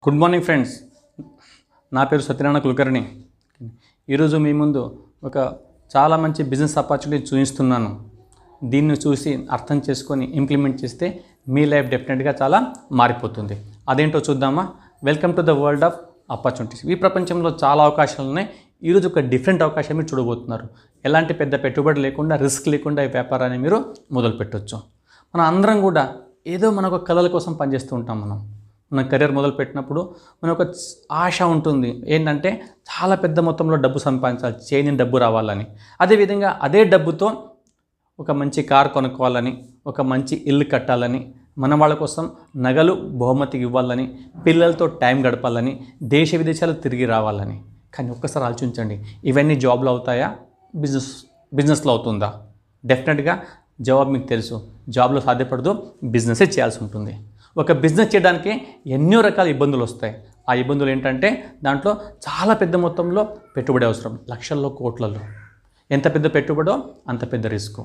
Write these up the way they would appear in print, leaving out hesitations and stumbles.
Good morning friends. నా పేరు సత్యనారాయణ కులకర్ణి. ఈరోజు మీ ముందు ఒక చాలా మంచి బిజినెస్ ఆపర్చునిటీ చూపిస్తున్నాను. దీన్ని చూసి అర్థం చేసుకొని ఇంప్లిమెంట్ చేస్తే మీ లైఫ్ డెఫినెట్గా చాలా మారిపోతుంది. అదేంటో చూద్దామా? Welcome to the world of opportunities. ఈ ప్రపంచంలో చాలా అవకాశాలు ఉన్నాయి. ఈరోజు ఒక డిఫరెంట్ అవకాశం మీరు చూడబోతున్నారు. ఎలాంటి పెద్ద పెట్టుబడి లేకుండా, రిస్క్ లేకుండా ఈ వ్యాపారాన్ని మీరు మొదలు పెట్టవచ్చు. మన అందరం కూడా ఏదో మనకు కళల కోసం పనిచేస్తూ ఉంటాం. మన కెరీర్ మొదలుపెట్టినప్పుడు మన ఒక ఆశ ఉంటుంది, ఏంటంటే చాలా పెద్ద మొత్తంలో డబ్బు సంపాదించాలి, చేయని డబ్బు రావాలని. అదేవిధంగా అదే డబ్బుతో ఒక మంచి కార్ కొనుక్కోవాలని, ఒక మంచి ఇల్లు కట్టాలని, మన వాళ్ళ కోసం నగలు బహుమతికి ఇవ్వాలని, పిల్లలతో టైం గడపాలని, దేశ విదేశాలు తిరిగి రావాలని. కానీ ఒక్కసారి ఆలోచించండి, ఇవన్నీ జాబ్లో అవుతాయా, బిజినెస్లో అవుతుందా? డెఫినెట్గా జవాబు మీకు తెలుసు. జాబ్లో సాధ్యపడదు, బిజినెసే చేయాల్సి ఉంటుంది. ఒక బిజినెస్ చేయడానికి ఎన్నో రకాల ఇబ్బందులు వస్తాయి. ఆ ఇబ్బందులు ఏంటంటే దాంట్లో చాలా పెద్ద మొత్తంలో పెట్టుబడి అవసరం, లక్షల్లో కోట్లలో. ఎంత పెద్ద పెట్టుబడో అంత పెద్ద రిస్క్.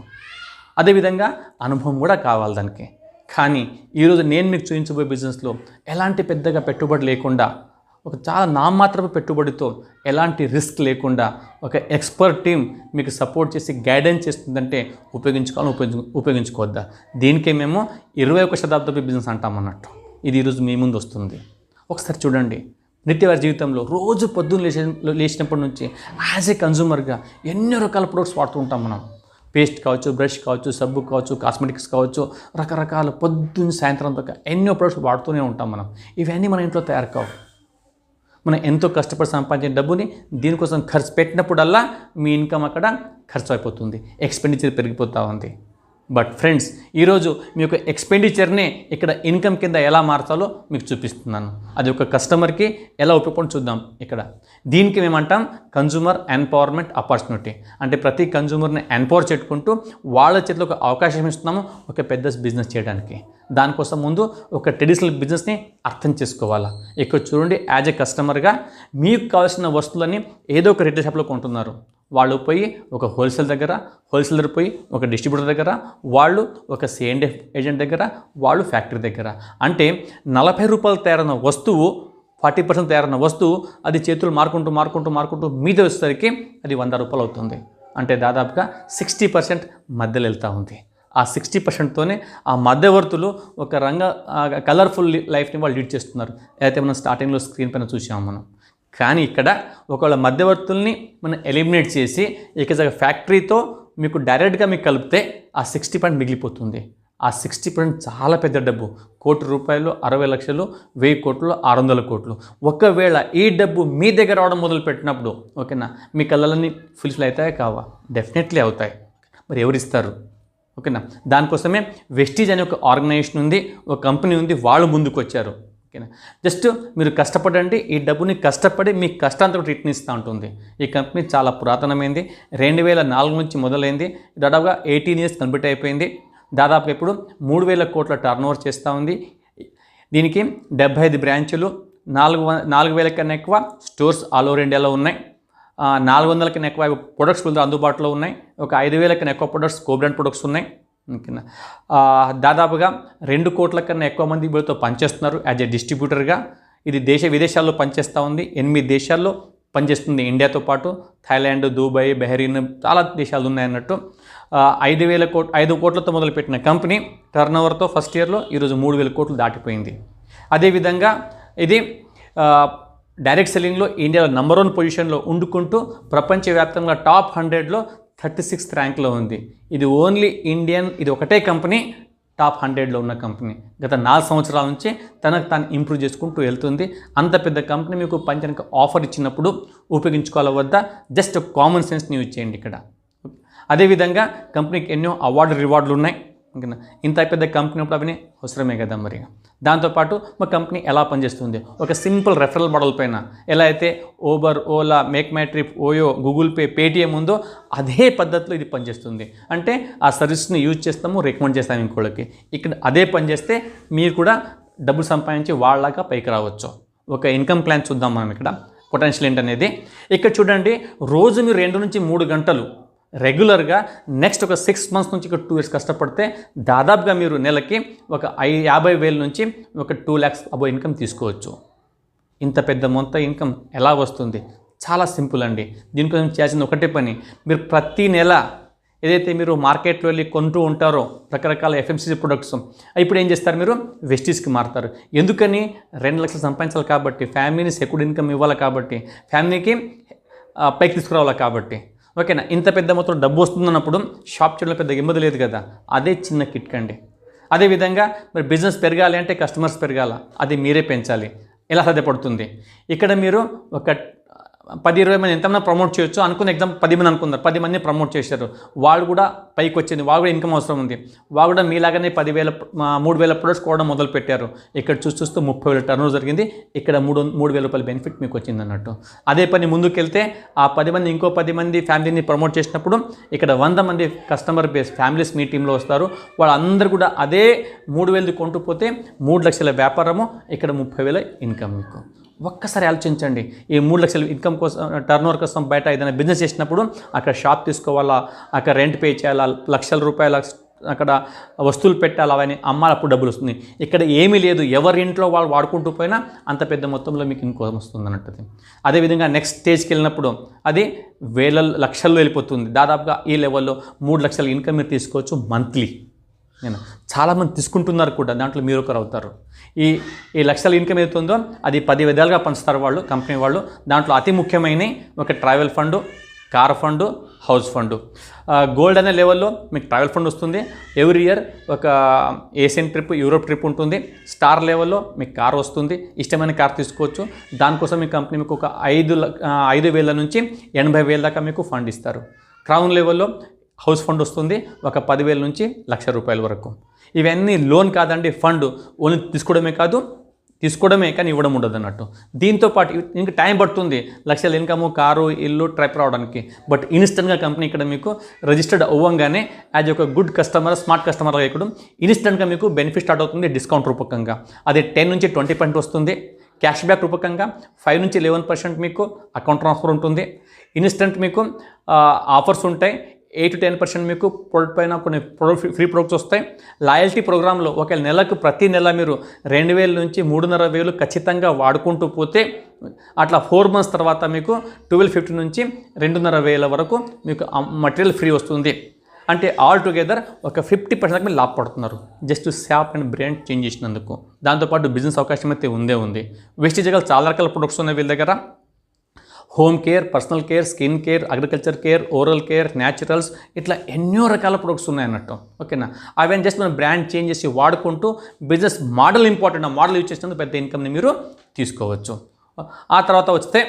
అదేవిధంగా అనుభవం కూడా కావాలి దానికి. కానీ ఈరోజు నేను మీకు చూపించబోయే బిజినెస్లో ఎలాంటి పెద్దగా పెట్టుబడి లేకుండా, ఒక చాలా నామాత్రపు పెట్టుబడితో, ఎలాంటి రిస్క్ లేకుండా ఒక ఎక్స్పర్ట్ టీం మీకు సపోర్ట్ చేసి గైడెన్స్ చేస్తుందంటే ఉపయోగించుకోవద్దా? దీనికే మేము 21వ శతాబ్దపు బిజినెస్ అంటాం అన్నట్టు. ఇది ఈరోజు మీ ముందు వస్తుంది. ఒకసారి చూడండి. నిత్యవారి జీవితంలో రోజు పొద్దున్న లేచినప్పటి నుంచి యాజ్ ఏ కన్జ్యూమర్గా ఎన్నో రకాల ప్రొడక్ట్స్ వాడుతూ ఉంటాం మనం. పేస్ట్ కావచ్చు, బ్రష్ కావచ్చు, సబ్బు కావచ్చు, కాస్మెటిక్స్ కావచ్చు, రకరకాల పొద్దున్న సాయంత్రం దాకా ఎన్నో ప్రొడక్ట్స్ వాడుతూనే ఉంటాం మనం. ఇవన్నీ మన ఇంట్లో తయారు కావు. మనం ఎంతో కష్టపడి సంపాదించిన డబ్బుని దీనికోసం ఖర్చు పెట్టినప్పుడల్లా మీ ఇన్కమ్ అక్కడ ఖర్చు అయిపోతుంది, ఎక్స్పెండిచర్ పెరిగిపోతూ ఉంది. బట్ ఫ్రెండ్స్, ఈరోజు మీ యొక్క ఎక్స్పెండిచర్ని ఇక్కడ ఇన్కమ్ కింద ఎలా మార్చాలో మీకు చూపిస్తున్నాను. అది ఒక కస్టమర్కి ఎలా ఉపయోగపడి చూద్దాం. ఇక్కడ దీనికి మేమంటాం కన్జ్యూమర్ ఎంపవర్మెంట్ ఆపర్చునిటీ. అంటే ప్రతి కన్జ్యూమర్ని ఎంపవర్ చేసుకుంటూ వాళ్ళ చేతిలో ఒక అవకాశం ఇస్తున్నాము ఒక పెద్ద బిజినెస్ చేయడానికి. దానికోసం ముందు ఒక ట్రెడిషనల్ బిజినెస్ని అర్థం చేసుకోవాలా. ఇక్కడ చూడండి, యాజ్ ఏ కస్టమర్గా మీకు కావాల్సిన వస్తువులని ఏదో ఒక రిటైల్ షాప్లో కొంటున్నారు. వాళ్ళు పోయి ఒక హోల్సేలర్ పోయి ఒక డిస్ట్రిబ్యూటర్ దగ్గర, వాళ్ళు ఒక C&F ఏజెంట్ దగ్గర, వాళ్ళు ఫ్యాక్టరీ దగ్గర. అంటే 40 రూపాయలు తయారైన వస్తువు, 40% తయారైన వస్తువు అది చేతులు మారుకుంటూ మీద వచ్చేసరికి అది 100 రూపాయలు అవుతుంది. అంటే దాదాపుగా 60% మధ్యలో వెళ్తూ ఉంది. ఆ 60%తోనే ఆ మధ్యవర్తులు ఒక కలర్ఫుల్ లైఫ్ని వాళ్ళు లీడ్ చేస్తున్నారు. అయితే మనం స్టార్టింగ్లో స్క్రీన్ పైన చూసాము మనం. కానీ ఇక్కడ ఒకవేళ మధ్యవర్తుల్ని మనం ఎలిమినేట్ చేసి ఇక ఫ్యాక్టరీతో మీకు డైరెక్ట్గా మీకు కలిపితే ఆ 60% మిగిలిపోతుంది. ఆ 60% చాలా పెద్ద డబ్బు. ₹1,00,00,000, 60 లక్షలు, 1000 కోట్లు, 600 కోట్లు. ఒకవేళ ఈ డబ్బు మీ దగ్గర రావడం మొదలుపెట్టినప్పుడు ఓకేనా, మీ కళ్ళన్నీ ఫుల్ఫిల్ అవుతాయా కావా? డెఫినెట్లీ అవుతాయి. మరి ఎవరిస్తారు? ఓకేనా, దానికోసమే వెస్టీజ్ అనే ఒక ఆర్గనైజేషన్ ఉంది, ఒక కంపెనీ ఉంది, వాళ్ళు ముందుకు వచ్చారు. ఓకేనా, జస్ట్ మీరు కష్టపడండి, ఈ డబ్బుని కష్టపడి మీ కష్టాంతో రిటర్న్ ఇస్తూ ఉంటుంది. ఈ కంపెనీ చాలా పురాతనమైంది. 2004 నుంచి మొదలైంది. దాదాపుగా 18 ఇయర్స్ కంప్లీట్ అయిపోయింది. దాదాపు ఇప్పుడు 3,000 కోట్ల టర్నోవర్ చేస్తూ ఉంది. దీనికి 75 బ్రాంచులు, 4,000 కన్నా ఎక్కువ స్టోర్స్ ఆల్ ఓవర్ ఇండియాలో ఉన్నాయి. 400 కన్నా ఎక్కువ ప్రొడక్ట్స్ అందుబాటులో ఉన్నాయి. ఒక 5,000 కన్నా ఎక్కువ ప్రొడక్ట్స్ కోబ్రాండ్ ప్రొడక్ట్స్ ఉన్నాయి. ఓకేనా, దాదాపుగా 2 కోట్ల కన్నా ఎక్కువ మంది వీళ్ళతో పనిచేస్తున్నారు యాజ్ ఏ డిస్ట్రిబ్యూటర్గా. ఇది దేశ విదేశాల్లో పనిచేస్తూ ఉంది. 8 దేశాల్లో పనిచేస్తుంది. ఇండియాతో పాటు థాయిలాండ్, దుబాయ్, బహ్రెయిన్, చాలా దేశాలు ఉన్నాయన్నట్టు. 5 కోట్లతో మొదలుపెట్టిన కంపెనీ టర్నోవర్తో ఫస్ట్ ఇయర్లో ఈరోజు 3,000 కోట్లు దాటిపోయింది. అదేవిధంగా ఇది డైరెక్ట్ సెల్లింగ్లో ఇండియాలో నంబర్ 1 పొజిషన్లో ఉండుకుంటూ ప్రపంచవ్యాప్తంగా టాప్ 100లో 36th ర్యాంక్లో ఉంది. ఇది ఓన్లీ ఇండియన్, ఇది ఒకటే కంపెనీ టాప్ 100లో ఉన్న కంపెనీ. గత 4 సంవత్సరాల నుంచి తనకు తాను ఇంప్రూవ్ చేసుకుంటూ వెళ్తుంది. అంత పెద్ద కంపెనీ మీకు పంచడానికి ఆఫర్ ఇచ్చినప్పుడు ఉపయోగించుకోవాలి వద్దా? జస్ట్ కామన్ సెన్స్ని యూజ్ చేయండి ఇక్కడ. అదేవిధంగా కంపెనీకి ఎన్నో రివార్డులు ఉన్నాయి. ఓకేనా, ఇంత పెద్ద కంపెనీ అప్పుడు అవన్నీ అవసరమే కదా. మరి దాంతోపాటు మా కంపెనీ ఎలా పనిచేస్తుంది, ఒక సింపుల్ రెఫరల్ మోడల్ పైన ఎలా అయితే Uber, Ola, make my trip, OYO, Google pay, Paytm ఉందో అదే పద్ధతిలో ఇది పనిచేస్తుంది. అంటే ఆ సర్వీస్ని యూజ్ చేస్తాము, రికమెండ్ చేస్తాము ఇంకోళ్ళకి. ఇక్కడ అదే పని చేస్తే మీరు కూడా డబ్బులు సంపాదించి వాళ్ళలాగా పైకి రావచ్చు. ఒక ఇన్కమ్ ప్లాన్ చూద్దాం మనం ఇక్కడ. పొటెన్షియల్ ఏంటనేది ఇక్కడ చూడండి. రోజు మీరు 2 నుంచి 3 గంటలు రెగ్యులర్గా నెక్స్ట్ ఒక 6 మంత్స్ నుంచి ఒక 2 ఇయర్స్ కష్టపడితే దాదాపుగా మీరు నెలకి ఒక 50,000 నుంచి ఒక 2 lakhs అబో ఇన్కమ్ తీసుకోవచ్చు. ఇంత పెద్ద మొత్తం ఇన్కమ్ ఎలా వస్తుంది? చాలా సింపుల్ అండి. దీనికోసం చేయాల్సింది ఒకటే పని, మీరు ప్రతి నెల ఏదైతే మీరు మార్కెట్లో వెళ్ళి కొంటూ ఉంటారో రకరకాల ఎఫ్ఎంసీజీ ప్రొడక్ట్స్, ఇప్పుడు ఏం చేస్తారు, మీరు వెస్టీస్కి మారుతారు. ఎందుకని? 2 లక్షలు సంపాదించాలి కాబట్టి, ఫ్యామిలీని సెక్యూర్డ్ ఇన్కమ్ ఇవ్వాలి కాబట్టి, ఫ్యామిలీకి పైకి తీసుకురావాలి కాబట్టి. ఓకేనా? ఇంత పెద్ద మొత్తం డబ్బు వస్తుందన్నప్పుడు షాప్ చేయడంలో పెద్ద ఇబ్బంది లేదు కదా. అదే చిన్న కిట్ అండి. అదేవిధంగా మరి బిజినెస్ పెరగాలి అంటే కస్టమర్స్ పెరగాల, అది మీరే పెంచాలి. ఎలా సాధ్యపడుతుంది? ఇక్కడ మీరు ఒక 10-20 మంది ఎంతమంది ప్రమోట్ చేయొచ్చు అనుకున్న ఎగ్జాంపుల్ 10 మంది అనుకున్నారు, 10 మందిని ప్రమోట్ చేశారు, వాళ్ళు కూడా పైకి వచ్చింది, వాళ్ళు కూడా ఇన్కమ్ అవసరం ఉంది, వాళ్ళు కూడా మీలాగానే 3,000 ప్రొడక్ట్స్ కూడా మొదలు పెట్టారు. ఇక్కడ చూస్తూ 30,000 టర్నోవర్ జరిగింది. ఇక్కడ 3,000 రూపాయల బెనిఫిట్ మీకు వచ్చింది అన్నట్టు. అదే పని ముందుకెళ్తే ఆ 10 మంది ఇంకో 10 మంది ఫ్యామిలీని ప్రమోట్ చేసినప్పుడు ఇక్కడ 100 మంది కస్టమర్ బేస్ ఫ్యామిలీస్ మీ టీంలో వస్తారు. వాళ్ళందరూ కూడా అదే 3,000 కొంటూ పోతే 3 లక్షల వ్యాపారము, ఇక్కడ 30,000 ఇన్కమ్ మీకు. ఒక్కసారి ఆలోచించండి. ఈ 3 లక్షల ఇన్కమ్ కోసం, టర్నోవర్ కోసం బయట ఏదైనా బిజినెస్ చేసినప్పుడు అక్కడ షాప్ తీసుకోవాలా, అక్కడ రెంట్ పే చేయాలా, లక్షల రూపాయల అక్కడ వస్తువులు పెట్టాలి, అవన్నీ అమ్మాలి, అప్పుడు డబ్బులు వస్తుంది. ఇక్కడ ఏమీ లేదు, ఎవరి ఇంట్లో వాళ్ళు వాడుకుంటూ పోయినా అంత పెద్ద మొత్తంలో మీకు ఇన్కమ్ వస్తుంది అన్నట్టు. అదేవిధంగా నెక్స్ట్ స్టేజ్కి వెళ్ళినప్పుడు అది లక్షల్లో వెళ్ళిపోతుంది. దాదాపుగా ఈ లెవెల్లో 3 లక్షల ఇన్కమ్ మీరు తీసుకోవచ్చు మంత్లీ. నేను చాలామంది తీసుకుంటున్నారు కూడా, దాంట్లో మీరు ఒకరు అవుతారు. ఈ లక్షల ఇన్కమ్ ఏదైతుందో అది 10 విధాలుగా పంచుతారు వాళ్ళు, కంపెనీ వాళ్ళు. దాంట్లో అతి ముఖ్యమైన ఒక travel fund, car fund, house fund. Gold అనే లెవెల్లో మీకు ట్రావెల్ ఫండ్ వస్తుంది. ఎవ్రీ ఇయర్ ఒక ఏషియన్ ట్రిప్, యూరోప్ ట్రిప్ ఉంటుంది. స్టార్ లెవెల్లో మీకు కార్ వస్తుంది, ఇష్టమైన కార్ తీసుకోవచ్చు. దానికోసం మీ కంపెనీ మీకు ఒక 5,000 నుంచి 80,000 దాకా మీకు ఫండ్ ఇస్తారు. క్రౌన్ లెవెల్లో హౌస్ ఫండ్ వస్తుంది, ఒక 10,000 నుంచి 1,00,000 రూపాయల వరకు. ఇవన్నీ లోన్ కాదండి, ఫండ్. ఓన్లీ తీసుకోవడమే కానీ ఇవ్వడం ఉండదు అన్నట్టు. దీంతోపాటు ఇంకా టైం పడుతుంది, లక్షల ఇన్కమ్, కారు, ఇల్లు, ట్రైప్ రావడానికి. బట్ ఇన్స్టెంట్గా కంపెనీ ఇక్కడ మీకు రిజిస్టర్డ్ అవ్వగానే యాజ్ ఒక గుడ్ కస్టమర్, స్మార్ట్ కస్టమర్ ఇక్కడ ఇన్స్టెంట్గా మీకు బెనిఫిట్ స్టార్ట్ అవుతుంది. డిస్కౌంట్ రూపకంగా అది 10 నుంచి 20% వస్తుంది. క్యాష్ బ్యాక్ రూపకంగా 5 నుంచి 11% మీకు అకౌంట్ ట్రాన్స్ఫర్ ఉంటుంది. ఇన్స్టెంట్ మీకు ఆఫర్స్ ఉంటాయి. 8 to 10% మీకు ప్రొడక్ట్ పైన కొన్ని ఫ్రీ ప్రొడక్ట్స్ వస్తాయి. లాయల్టీ ప్రోగ్రాంలో ఒక నెలకు ప్రతి నెల మీరు 2,000 నుంచి 3,500 ఖచ్చితంగా వాడుకుంటూ పోతే అట్లా 4 months తర్వాత మీకు 1,250 నుంచి 2,500 వరకు మీకు మటీరియల్ ఫ్రీ వస్తుంది. అంటే ఆల్ టుగెదర్ ఒక 50% దాకా మీరు లాభపడుతున్నారు, just shop and brand change చేసినందుకు. దాంతోపాటు బిజినెస్ అవకాశం అయితే ఉంది. వెస్టీజ్ చాలా రకాల ప్రొడక్ట్స్ ఉన్నాయి వీళ్ళ దగ్గర. Home care, personal care, skin care, agriculture care, oral care, naturals, ఇట్లా ఎన్నో రకాల ప్రొడక్ట్స్ ఉన్నాయన్నట్టు. ఓకేనా? అవన్నీ జస్ట్ మనం బ్రాండ్ చేంజ్ చేసి వాడుకుంటూ బిజినెస్ మోడల్ ఇంపార్టెంట్, ఆ మోడల్ యూజ్ చేసినందుకు పెద్ద ఇన్కమ్ని మీరు తీసుకోవచ్చు. ఆ తర్వాత వస్తే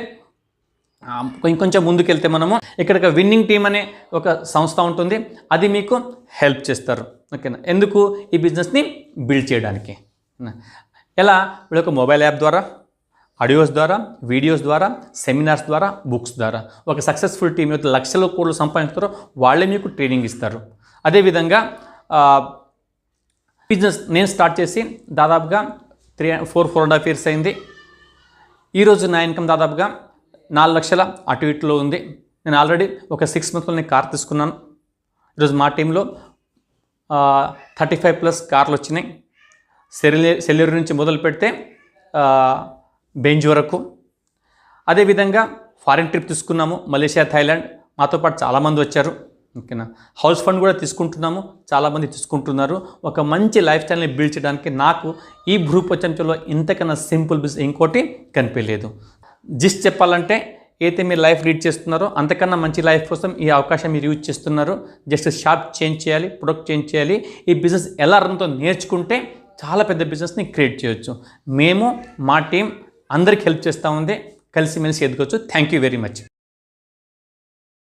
ఇంకొంచెం ముందుకెళ్తే మనము ఇక్కడ విన్నింగ్ టీమ్ అనే ఒక సంస్థ ఉంటుంది, అది మీకు హెల్ప్ చేస్తారు. ఓకేనా? ఎందుకు? ఈ బిజినెస్ని బిల్డ్ చేయడానికి. ఎలా? వీళ్ళొక మొబైల్ యాప్ ద్వారా, ఆడియోస్ ద్వారా, వీడియోస్ ద్వారా, సెమినార్స్ ద్వారా, బుక్స్ ద్వారా ఒక సక్సెస్ఫుల్ టీమ్ యొక్క లక్షల కోట్లు సంపాదిస్తారో వాళ్ళే మీకు ట్రైనింగ్ ఇస్తారు. అదేవిధంగా బిజినెస్ నేను స్టార్ట్ చేసి దాదాపుగా 4.5 years అయింది. ఈరోజు నా ఇన్కమ్ దాదాపుగా 4 లక్షల అటు ఇటులో ఉంది. నేను ఆల్రెడీ ఒక 6 monthsలో నేను కార్ తీసుకున్నాను. ఈరోజు మా టీంలో 35+ కార్లు వచ్చినాయి. సెల్యూర్ నుంచి మొదలు పెడితే బెంజ్ వరకు. అదేవిధంగా ఫారిన్ ట్రిప్ తీసుకున్నాము, మలేషియా, థాయిలాండ్. మాతో పాటు చాలామంది వచ్చారు. ఓకేనా? హౌస్ ఫండ్ కూడా తీసుకుంటున్నాము, చాలామంది తీసుకుంటున్నారు. ఒక మంచి లైఫ్ స్టైల్ని బిల్డ్ చేయడానికి నాకు ఈ భూ ప్రపంచంలో ఇంతకన్నా సింపుల్ బిజినెస్ ఇంకోటి కనిపించలేదు. జస్ట్ చెప్పాలంటే అయితే మీరు లైఫ్ లీడ్ చేస్తున్నారో అంతకన్నా మంచి లైఫ్ కోసం ఈ అవకాశం మీరు యూజ్ చేస్తున్నారు. జస్ట్ షాప్ చేంజ్ చేయాలి, ప్రొడక్ట్ చేంజ్ చేయాలి. ఈ బిజినెస్ ఎలా రన్తో నేర్చుకుంటే చాలా పెద్ద బిజినెస్ని క్రియేట్ చేయొచ్చు. మేము, మా టీం అందరికి హెల్ప్ చేస్తూ ఉంది. కలిసిమెలిసి ఎదగొచ్చు. Thank you very much.